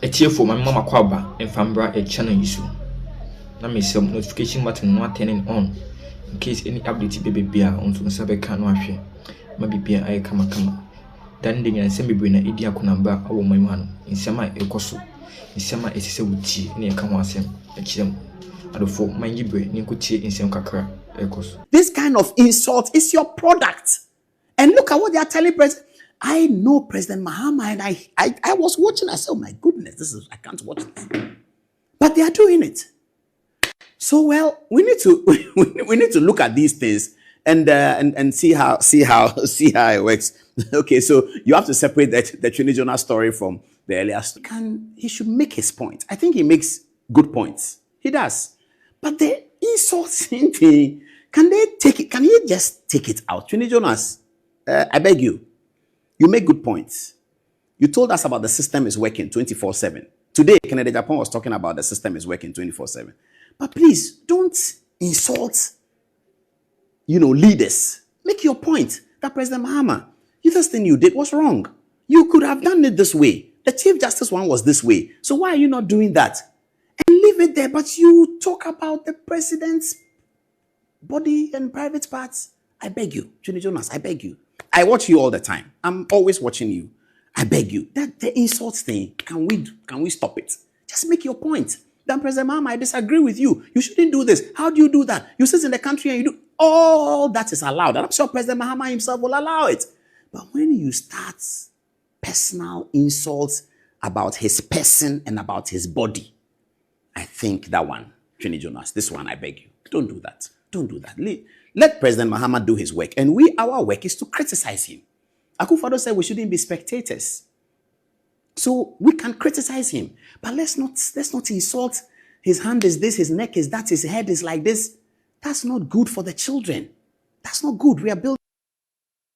a tear for my mama kwaba and fambra a channel issue. Now me some notification button not turning on in case any update baby beer on to Sabe can wash. Maybe beer I come. Then they send me bring a idia kunamba or my man in summer a coso. In summer is a wuchi near Kamwasem, a chim. I do for my gibre, Nikuchi in some kakra. This kind of insult is your product. And look at what they are telling President. I know President Mahama, and I was watching. I said, oh my goodness, I can't watch this. But they are doing it. So well, we need to look at these things and see how it works. Okay, so you have to separate the Twene Jonas story from the earlier story. He should make his point. I think he makes good points. He does. But the insulting thing, can they take it? Can he just take it out? Twene Jonas, I beg you. You make good points. You told us about the system is working 24/7. Today, Kennedy Japan was talking about the system is working 24/7. But please, don't insult, leaders. Make your point that President Mahama, this thing you did was wrong. You could have done it this way. The Chief Justice one was this way. So why are you not doing that? And leave it there. But you talk about the president's body and private parts. I beg you, Twene Jonas, I beg you. I watch you all the time. I'm always watching you. I beg you. That the insult thing, can we stop it? Just make your point. Then President Mahama, I disagree with you. You shouldn't do this. How do you do that? You sit in the country and you do all that is allowed. And I'm sure President Mahama himself will allow it. But when you start personal insults about his person and about his body, I think that one, Twene Jonas, this one, I beg you. Don't do that. Don't do that. Let President Mahama do his work. And our work is to criticize him. Akufo-Addo said we shouldn't be spectators. So we can criticize him. But let's not insult. His hand is this, his neck is that, his head is like this. That's not good for the children. That's not good. We are building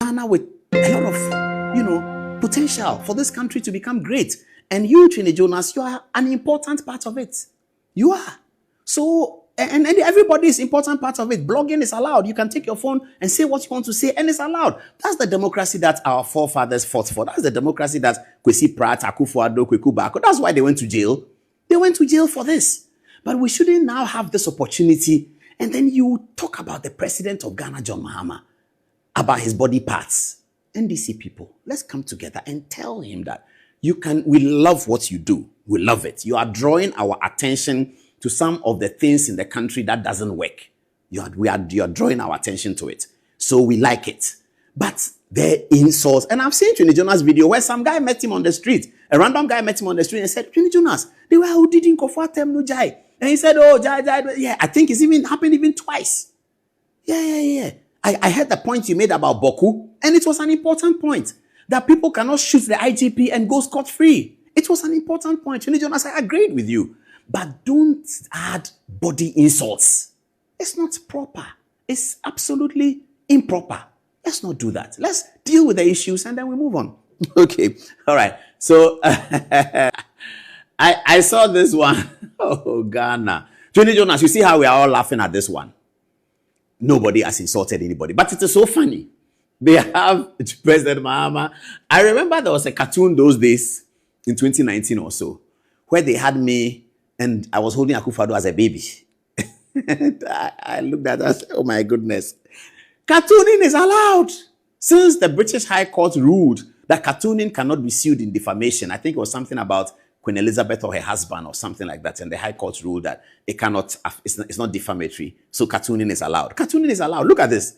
Ghana with a lot of, potential for this country to become great. And you, Twene Jonas, you are an important part of it. You are. So, and everybody is important part of it. Blogging is allowed. You can take your phone and say what you want to say, and it's allowed. That's the democracy that our forefathers fought for. That's the democracy that Kwesi Pratt, Akufo-Addo, Kweku Baako. That's why they went to jail. They went to jail for this. But we shouldn't now have this opportunity, and then you talk about the president of Ghana, John Mahama, about his body parts. NDC people, let's come together and tell him that we love what you do. We love it. You are drawing our attention to some of the things in the country that doesn't work. You are drawing our attention to it. So we like it. But the insults, and I've seen Twene Jonas' video where some guy met him on the street. A random guy met him on the street and said, Twene Jonas, they were who didn't go for them no jai. And he said, oh, jai. Yeah, I think it's happened twice. Yeah. I heard the point you made about Boku, and it was an important point. That people cannot shoot the IGP and go scot-free. It was an important point. Twene Jonas, I agreed with you. But don't add body insults. It's not proper. It's absolutely improper. Let's not do that. Let's deal with the issues and then we move on. Okay. All right. So I saw this one. Oh, Ghana. Twene Jonas, you see how we are all laughing at this one. Nobody has insulted anybody. But it is so funny. They have President Mahama. I remember there was a cartoon those days in 2019 or so where they had me and I was holding Akufo-Addo as a baby. I looked at that and said, oh my goodness. Cartooning is allowed. Since the British High Court ruled that cartooning cannot be sued in defamation, I think it was something about Queen Elizabeth or her husband or something like that, and the High Court ruled that it's not defamatory, so cartooning is allowed. Cartooning is allowed. Look at this.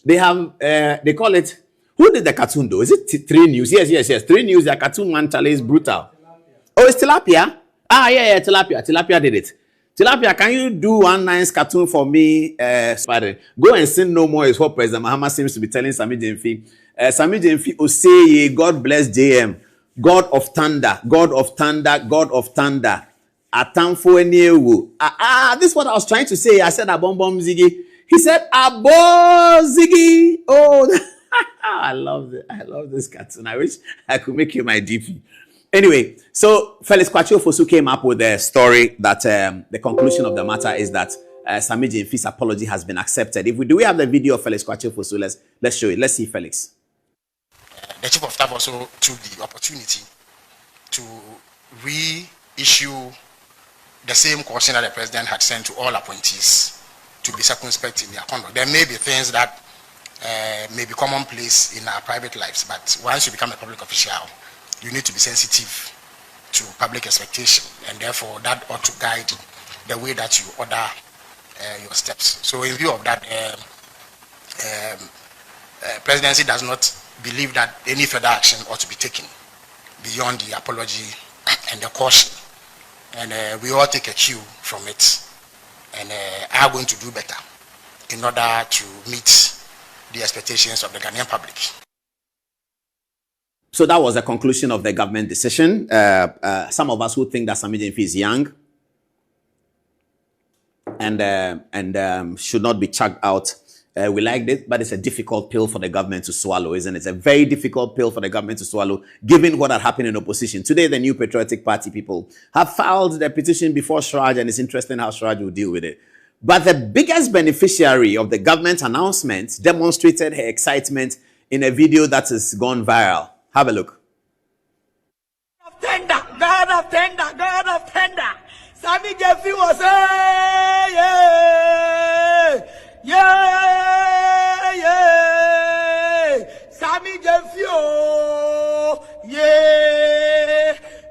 They have, they call it, who did the cartoon though? Is it 3 News? Yes. 3 News, their cartoon one, Charlie, is brutal. Oh, it's Tilapia? Ah, yeah, Tilapia. Tilapia did it. Tilapia, can you do one nice cartoon for me? Go and sin no more is what President Mahama seems to be telling Sami Jemfi. Sami Jemfi, Oseye, God bless JM. God of thunder, God of thunder, God of thunder. Atamfo eniewu. This is what I was trying to say. I said Abombom Ziggy. He said Abo Ziggy. Oh, I love this cartoon. I wish I could make you my DP. Anyway, so Felix Kwakye-Ofosu came up with a story that the conclusion of the matter is that Sami Jemfi's apology has been accepted. Do we have the video of Felix Kwakye-Ofosu? Let's show it. Let's see Felix. The chief of staff also took the opportunity to reissue the same caution that the president had sent to all appointees to be circumspect in their conduct. There may be things that may be commonplace in our private lives, but once you become a public official, you need to be sensitive to public expectation, and therefore that ought to guide the way that you order your steps. So in view of that, presidency does not believe that any further action ought to be taken beyond the apology and the caution. And we all take a cue from it, and are going to do better in order to meet the expectations of the Ghanaian public. So that was the conclusion of the government decision. Some of us who think that Sammy Gyamfi is young and should not be chucked out, we liked it, but it's a difficult pill for the government to swallow, isn't it? It's a very difficult pill for the government to swallow, given what had happened in opposition. Today, the New Patriotic Party people have filed their petition before Shraj, and it's interesting how Shraj will deal with it. But the biggest beneficiary of the government announcement demonstrated her excitement in a video that has gone viral. Have a look. God of tender, God of tender. Sammy Gyamfi was Sammy Gyamfi,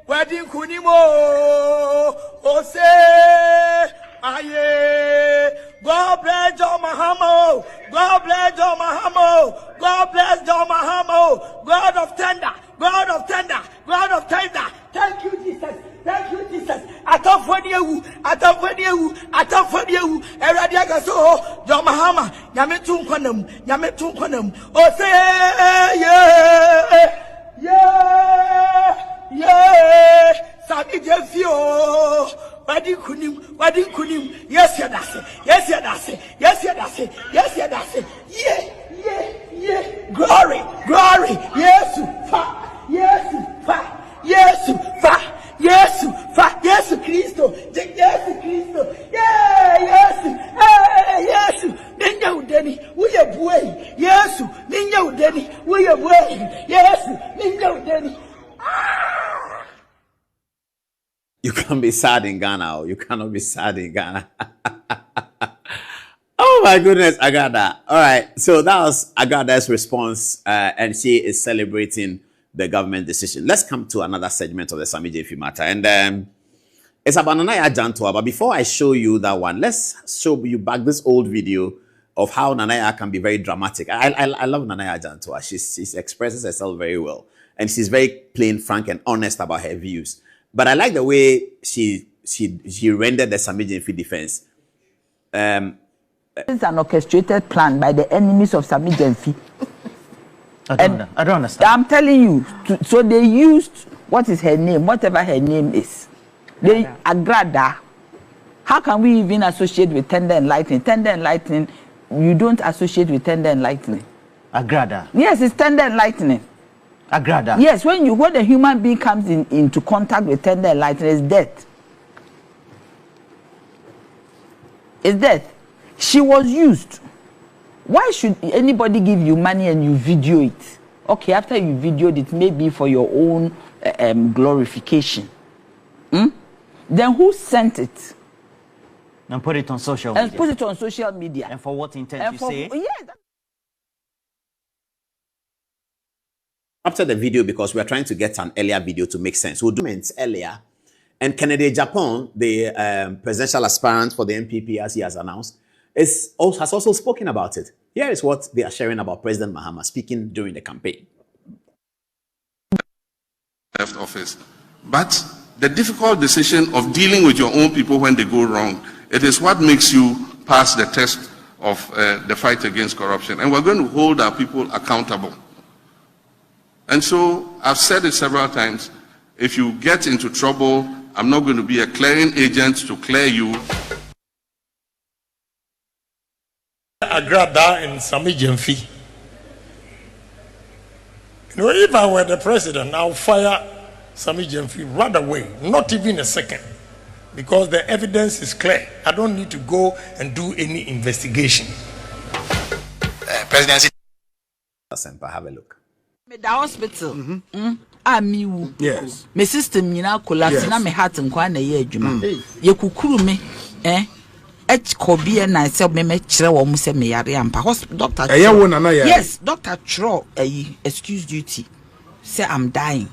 wedding kunimo, God bless John Mahamo. God bless John Mahamo. God bless John Mahamo. God of tender. God of tender. God of tender. Thank you, Jesus. Thank you, Jesus. I thought for you. I thought for you. I thought for you. Eradia so John Mahama. Yametum Konam. Yametum Konam. Oh, say yeah. Sammy Gyamfi. Wadi kunim, yes, that's it, yes, that's it, yes, that's it, yes, that's it, yeah, glory, yes, Christo, yes, Ninja Udeni, we are boy, yes, Ninja Udeni, we are boy, yes, Ninja Udeni. You can't be sad in Ghana. You cannot be sad in Ghana. Oh my goodness, Agada. All right, so that was Agada's response, and she is celebrating the government decision. Let's come to another segment of the Sammy Gyamfi matter, and it's about Nana Ajantua. But before I show you that one, let's show you back this old video of how Nana can be very dramatic. I love Nana Ajantua. She expresses herself very well, and she's very plain, frank, and honest about her views. But I like the way she rendered the Sammy Gyamfi defense. It's an orchestrated plan by the enemies of Sammy Gyamfi. I don't understand. I'm telling you. So they used, what is her name? Whatever her name is. They Agrada. How can we even associate with tender and lightning? Tender and lightning, you don't associate with tender and lightning. Agrada. Yes, it's tender and lightning. Agrada. Yes, when a human being comes into contact with tender and lightning, it's death. It's death. She was used. Why should anybody give you money and you video it? Okay, after you videoed it, maybe for your own glorification. Then who sent it? And put it on social media. And put it on social media. And for what intent, you say? Yes. After the video, because we're trying to get an earlier video to make sense, we'll do it earlier. And Kennedy Japan, the presidential aspirant for the MPP, as he has announced, has also spoken about it. Here is what they are sharing about President Mahama speaking during the campaign. Left office. But the difficult decision of dealing with your own people when they go wrong, it is what makes you pass the test of the fight against corruption. And we're going to hold our people accountable. And so I've said it several times, if you get into trouble, I'm not going to be a clearing agent to clear you. Agrada and Sammy Gyamfi. You know, if I were the president, I'll fire Sammy Gyamfi right away, not even a second, because the evidence is clear. I don't need to go and do any investigation. Presidency. Have a look. The hospital. amiwu. Yes. My system nyina collapse na me heart nkwa na ye adwuma. Ye kukuru me kobi na se me kire wo mu se me yare ampa doctor. Yes, doctor Tro excuse duty. Say I'm dying.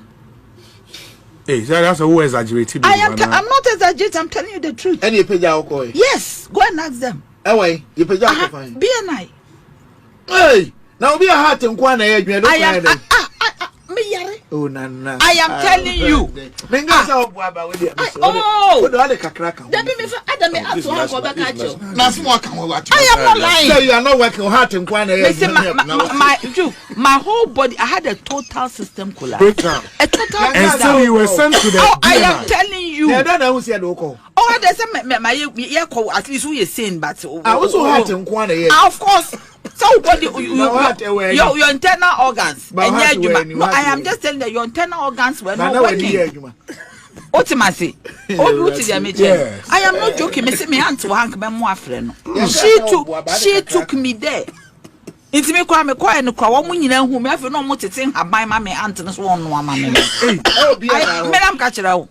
Hey, that's who exaggerated. I'm not exaggerating, I'm telling you the truth. Any peja yes, go and ask them. Away, you peja fine. BNI. Hey, now be a heart and kwana I am oh nana. I am telling you. I am not lying. So you are not working hard in my whole body, I had a total system collapse. A total and so you were sent to the I am telling you. I don't know who said okay. Oh, there's my at least who you saying, but I also had in Kwana. Of course. So what your internal organs no, I am just telling that your internal organs were not working. Ultimately, I am not joking. Me aunt to Hank my friend. She took me there. It's me cry me quiet no cry. One you know who me have no more to think about my aunt and so on. Madam Catcher.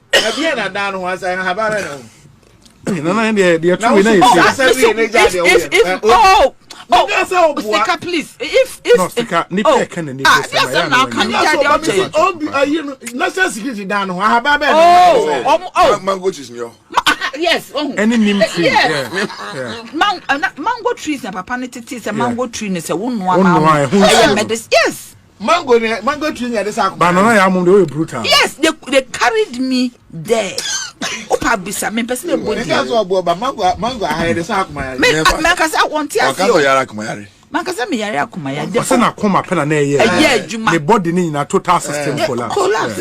Sticker, please. If yes. Any name tree. Mango trees and papa is a mango tree is a one yes. Mango tree is brutal. Yes, they carried me there. Opa bisa me person e body. Mango I had this akuma. Me kasa want ya. Kasa yara akuma yare. Man kasa me yare akuma ya. Kasa na koma pena na ye. The body ni na total system collapse.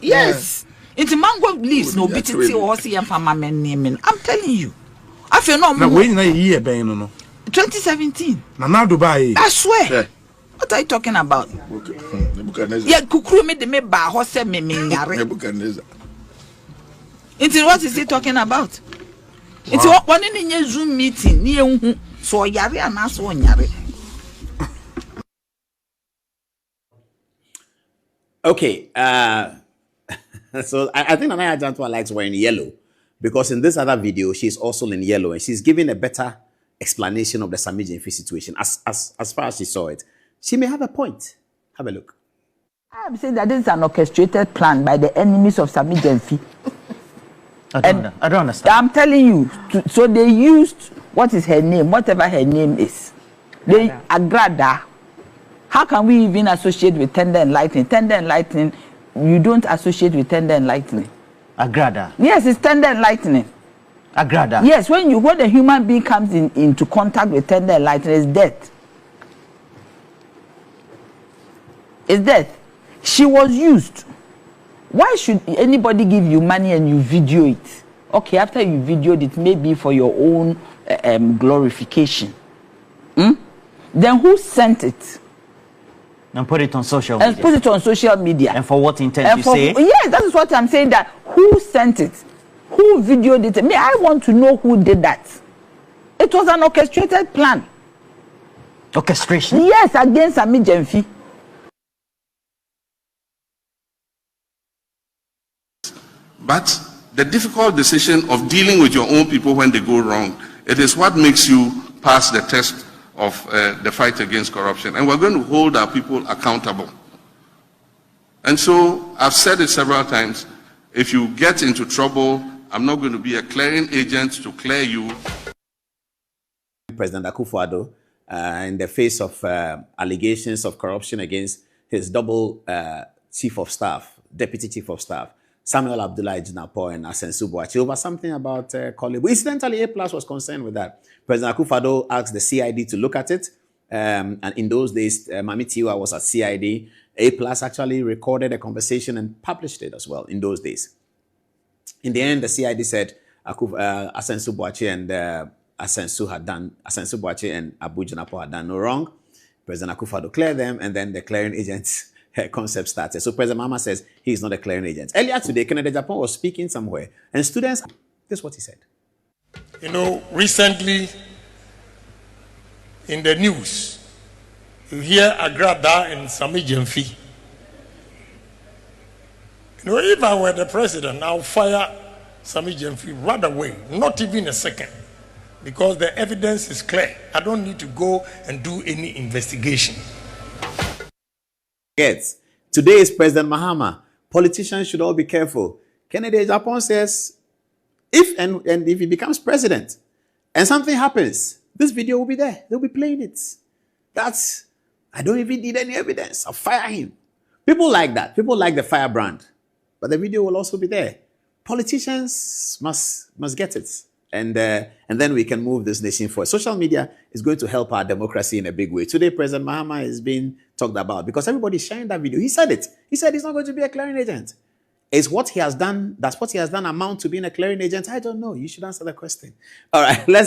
Yes. It's mango leaves no bitty or see am fama men name. I'm telling you. I feel no. Na we na year ben no. 2017. Na Dubai. I swear. What are you talking about? Yeah, kukuru me de me ba ho se me nyare. Into what is he talking about? Into one in your Zoom meeting ni ehun so yare ana so nyare. Okay, so I think Nana Ajantwa likes wearing yellow because in this other video she's also in yellow and she's giving a better explanation of the Sammy Jemfi situation as far as she saw it. She may have a point. Have a look. I'm saying that this is an orchestrated plan by the enemies of Sammy Jemfi. I don't understand. I'm telling you. So they used, what is her name? Whatever her name is. They Agrada. How can we even associate with tender and lightning? Tender and lightning, you don't associate with tender and lightning. Agrada. Yes, it's tender and lightning. Agrada. Yes, when a human being comes into contact with tender and lightning, it's death. Is death. She was used. Why should anybody give you money and you video it? Okay, after you videoed it, maybe for your own glorification. Then who sent it? And put it on social media. And put it on social media. And for what intent you say? Yes, that is what I'm saying, that who sent it? Who videoed it? I want to know who did that. It was an orchestrated plan. Orchestration? Yes, against Sammy Jemfi. But the difficult decision of dealing with your own people when they go wrong, it is what makes you pass the test of the fight against corruption. And we're going to hold our people accountable. And so I've said it several times, if you get into trouble, I'm not going to be a clearing agent to clear you. President Akufo-Addo, in the face of allegations of corruption against his double chief of staff, deputy chief of staff, Samuel Abdullah Ejinapo and Asensu Boachi, over something about Kolibu. Incidentally, A+ was concerned with that. President Akufo-Addo asked the CID to look at it. And in those days, Mami Tiwa was at CID. A+ actually recorded a conversation and published it as well in those days. In the end, the CID said Asensu Boachi and Asensu Boachi and Abu Ejinapo had done no wrong. President Akufo-Addo cleared them, and then the clearing agents concept started. So President Mahama says he's not a clearing agent. Earlier today, Kennedy Japan was speaking somewhere, and students, this is what he said. You know, recently in the news, you hear Agrada and Sammy Jemfi You know, if I were the president, I'll fire Sami Jemfi right away, not even a second, because the evidence is clear. I don't need to go and do any investigation. Yes. Today is President Mahama. Politicians should all be careful. Kennedy Japan says, if he becomes president and something happens, this video will be there. They'll be playing it. I don't even need any evidence. I'll fire him. People like that. People like the firebrand. But the video will also be there. Politicians must get it. And then we can move this nation forward. Social media is going to help our democracy in a big way. Today, President Mahama is being talked about because everybody's sharing that video. He said it. He said he's not going to be a clearing agent. Is what he has done, does what he has done amount to being a clearing agent? I don't know. You should answer the question. All right, let's